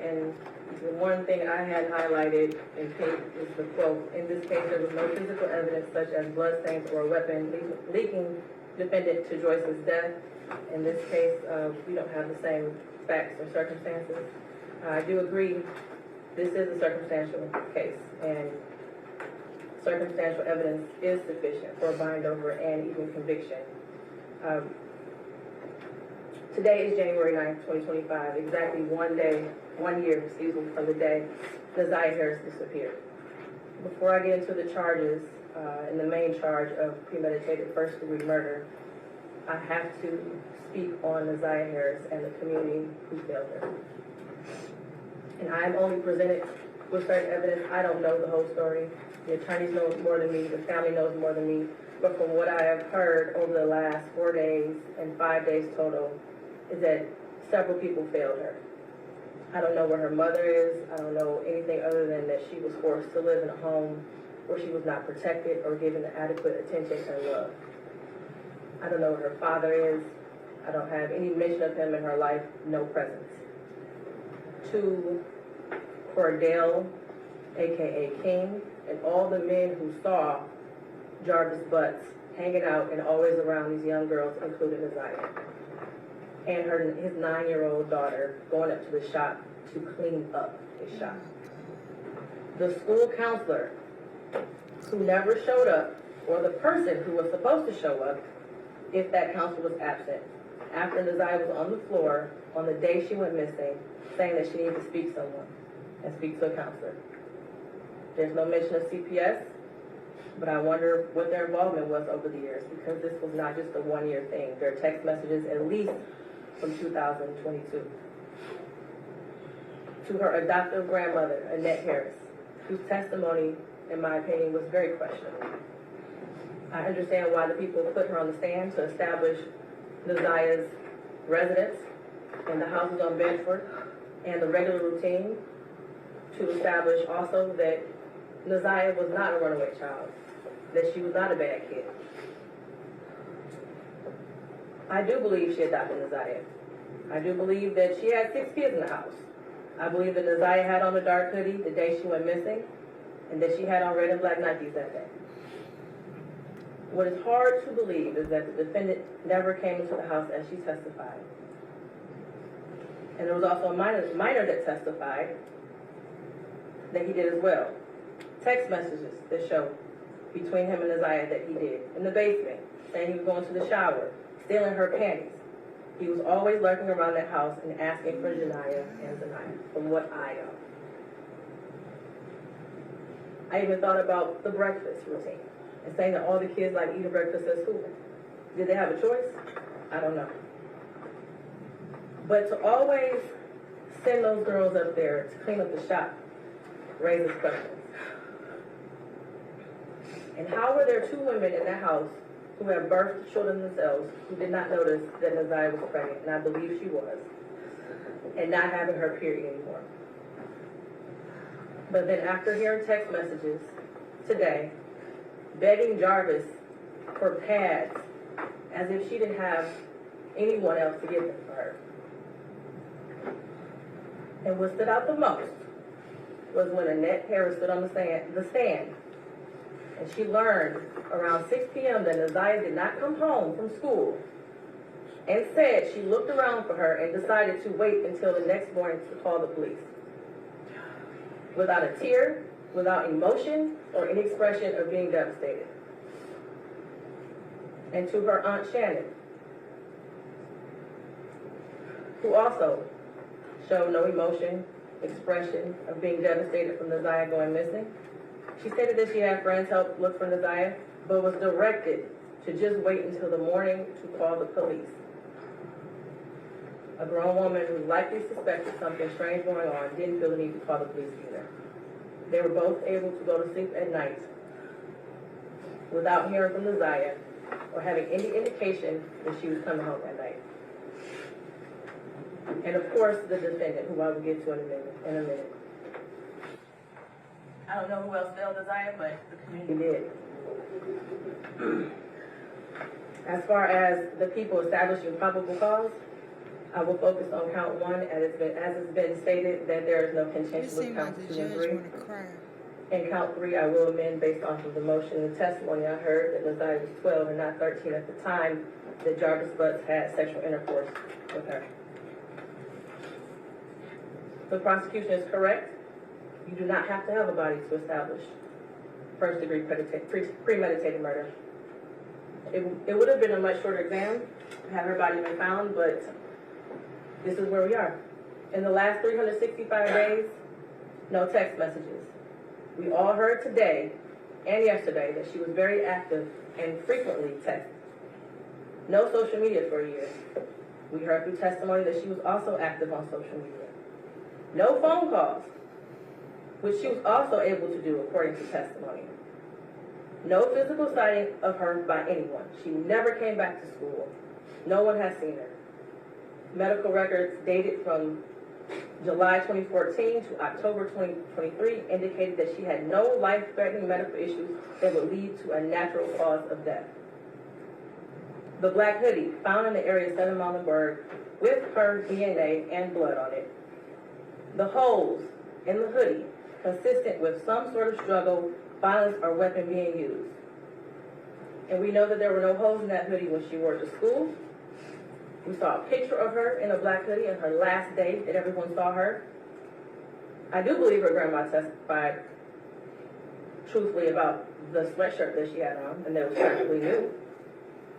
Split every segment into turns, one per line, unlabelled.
and the one thing I had highlighted in case is the quote, in this case there was no physical evidence such as bloodstains or a weapon leaking defendant to Joyce's death. In this case, we don't have the same facts or circumstances. I do agree, this is a circumstantial case, and circumstantial evidence is sufficient for a bind over and even conviction. Today is January 9th, 2025, exactly 1 year, from the day Neziah Harris disappeared. Before I get into the charges, and the main charge of premeditated first-degree murder, I have to speak on Neziah Harris and the community who failed her. And I am only presented with certain evidence. I don't know the whole story. The attorneys know more than me, the family knows more than me. But from what I have heard over the last 4 days and 5 days total, is that several people failed her. I don't know where her mother is. I don't know anything other than that she was forced to live in a home where she was not protected or given the adequate attention and love. I don't know where her father is. I don't have any mention of him in her life, no presence. To Cordell, aka King, and all the men who saw Jarvis Butts hanging out and always around these young girls, including Neziah, and his 9-year-old daughter going up to the shop to clean up the shop. The school counselor who never showed up, or the person who was supposed to show up if that counselor was absent, after Neziah was on the floor on the day she went missing, saying that she needed to speak to someone and speak to a counselor. There's no mention of CPS, but I wonder what their involvement was over the years, because this was not just a 1-year thing. There are text messages at least from 2022. To her adoptive grandmother, Annette Harris, whose testimony, in my opinion, was very questionable. I understand why the people put her on the stand to establish Neziah's residence and the houses on Bedford and the regular routine, to establish also that Neziah was not a runaway child, that she was not a bad kid. I do believe she adopted Neziah. I do believe that she had 6 kids in the house. I believe that Neziah had on a dark hoodie the day she went missing, and that she had on red and black Nikes that day. What is hard to believe is that the defendant never came into the house as she testified. And there was also a minor that testified that he did as well. Text messages that show between him and Neziah that he did. In the basement, saying he was going to the shower, stealing her panties. He was always lurking around that house and asking for Janiyah and Zaniyah, from what I know. I even thought about the breakfast routine and saying that all the kids like eating breakfast at school. Did they have a choice? I don't know. But to always send those girls up there to clean up the shop raises questions. And how were there 2 women in that house who have birthed children themselves who did not notice that Neziah was pregnant, and I believe she was, and not having her period anymore? But then after hearing text messages today, begging Jarvis for pads as if she didn't have anyone else to give them for her. And what stood out the most was when Annette Harris stood on the stand, and she learned around 6 p.m. that Neziah did not come home from school, and said she looked around for her and decided to wait until the next morning to call the police. Without a tear, without emotion, or any expression of being devastated. And to her Aunt Shannon, who also showed no emotion, expression of being devastated from Neziah going missing. She stated that she had friends help look for Neziah, but was directed to just wait until the morning to call the police. A grown woman who likely suspected something strange going on didn't feel the need to call the police either. They were both able to go to sleep at night without hearing from Neziah or having any indication that she was coming home at night. And of course, the defendant, who I will get to in a minute. I don't know who else failed Neziah, but the community did. As far as the people establishing probable cause, I will focus on count one, as it's been stated that there is no
It
contention with
seemed like
counts
the
2 and
judge
3.
wanna cry.
And count 3, I will amend based off of the motion and testimony I heard that Naziah was 12 and not 13 at the time that Jarvis Butts had sexual intercourse with her. The prosecution is correct. You do not have to have a body to establish first-degree premeditated murder. It would have been a much shorter exam had her body been found, but this is where we are. In the last 365 days, no text messages. We all heard today and yesterday that she was very active and frequently texted. No social media for a year. We heard through testimony that she was also active on social media. No phone calls, which she was also able to do according to testimony. No physical sighting of her by anyone. She never came back to school. No one has seen her. Medical records dated from July 2014 to October 2023 indicated that she had no life-threatening medical issues that would lead to a natural cause of death. The black hoodie found in the area of 7 Muhlenberg with her DNA and blood on it. The holes in the hoodie consistent with some sort of struggle, violence, or weapon being used. And we know that there were no holes in that hoodie when she wore it to school. We saw a picture of her in a black hoodie on her last day that everyone saw her. I do believe her grandma testified truthfully about the sweatshirt that she had on and that it was practically new.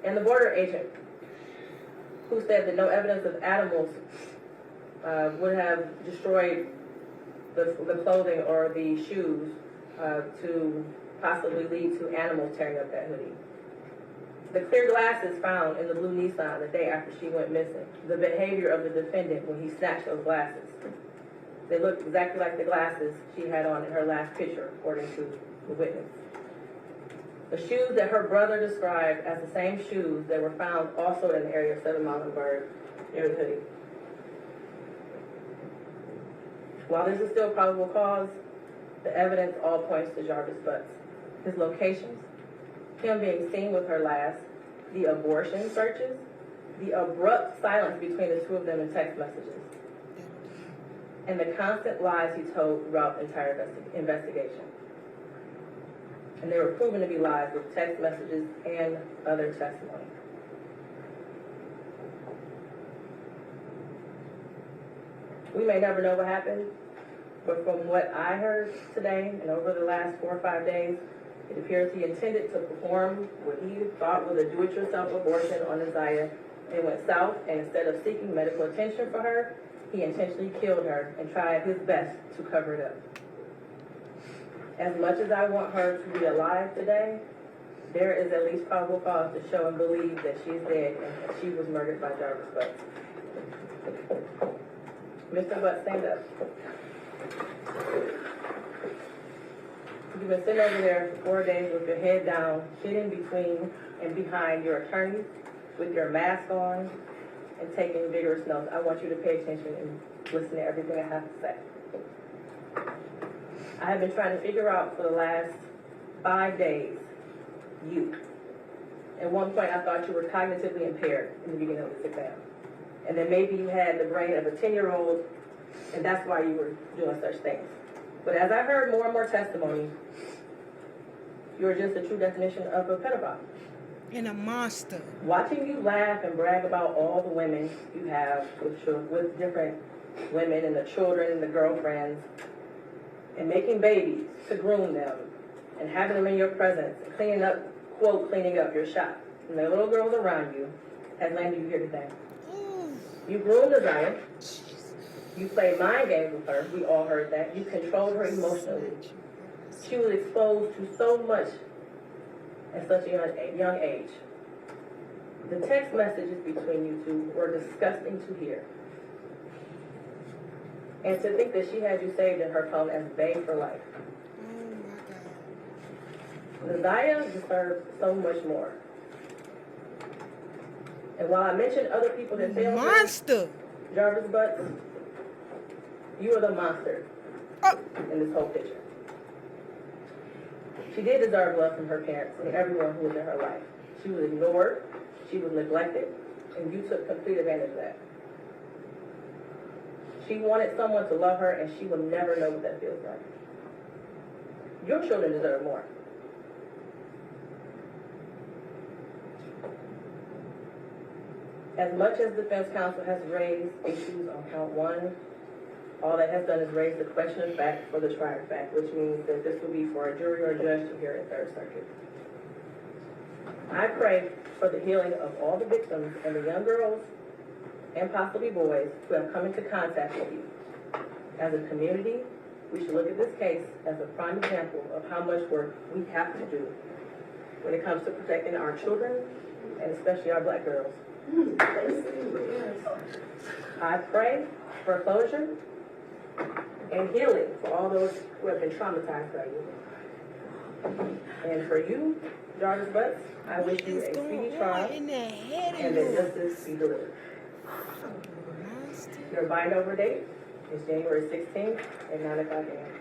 And the border agent who said that no evidence of animals would have destroyed the clothing or the shoes to possibly lead to animals tearing up that hoodie. The clear glasses found in the blue Nissan the day after she went missing. The behavior of the defendant when he snatched those glasses. They looked exactly like the glasses she had on in her last picture, according to the witness. The shoes that her brother described as the same shoes that were found also in the area of 7 Muhlenberg near the hoodie. While this is still probable cause, the evidence all points to Jarvis Butts. His locations, him being seen with her last, the abortion searches, the abrupt silence between the two of them in text messages, and the constant lies he told throughout the entire investigation. And they were proven to be lies with text messages and other testimony. We may never know what happened, but from what I heard today and over the last 4 or 5 days, it appears he intended to perform what he thought was a do-it-yourself abortion on Naziah and went south, and instead of seeking medical attention for her, he intentionally killed her and tried his best to cover it up. As much as I want her to be alive today, there is at least probable cause to show and believe that she is dead and that she was murdered by Jarvis Butts. Mr. Butts, stand up. You've been sitting over there for 4 days with your head down, sitting between and behind your attorney with your mask on and taking vigorous notes. I want you to pay attention and listen to everything I have to say. I have been trying to figure out for the last 5 days, you. At one point, I thought you were cognitively impaired in the beginning of this exam. And then maybe you had the brain of a 10-year-old, and that's why you were doing such things. But as I heard more and more testimony, you're just the true definition of a pedophile.
And a monster.
Watching you laugh and brag about all the women you have with different women and the children and the girlfriends, and making babies to groom them, and having them in your presence, and cleaning up, quote, cleaning up your shop, and the little girls around you, has landed you here today. You groomed Naziah. You played mind games with her. We all heard that. You controlled her emotionally. She was exposed to so much at such a young age. The text messages between you two were disgusting to hear. And to think that she had you saved in her phone as bae for life.
Oh my God.
Naziah deserves so much more. And while I mentioned other people that failed her,
Monster.
Jarvis Butts, you are the monster in this whole picture. She did deserve love from her parents and everyone who was in her life. She was ignored, she was neglected, and you took complete advantage of that. She wanted someone to love her, and she will never know what that feels like. Your children deserve more. As much as defense counsel has raised issues on count one, all that has done is raise the question of fact for the trier of fact, which means that this will be for a jury or judge to hear in Third Circuit. I pray for the healing of all the victims and the young girls and possibly boys who have come into contact with you. As a community, we should look at this case as a prime example of how much work we have to do when it comes to protecting our children and especially our Black girls. I pray for closure and healing for all those who have been traumatized by you. And for you, Jarvis Butts, I wish you a speedy trial
in the head of
and that
you?
justice be delivered.
Monster.
Your bind over date is January 16th at 9 o'clock a.m.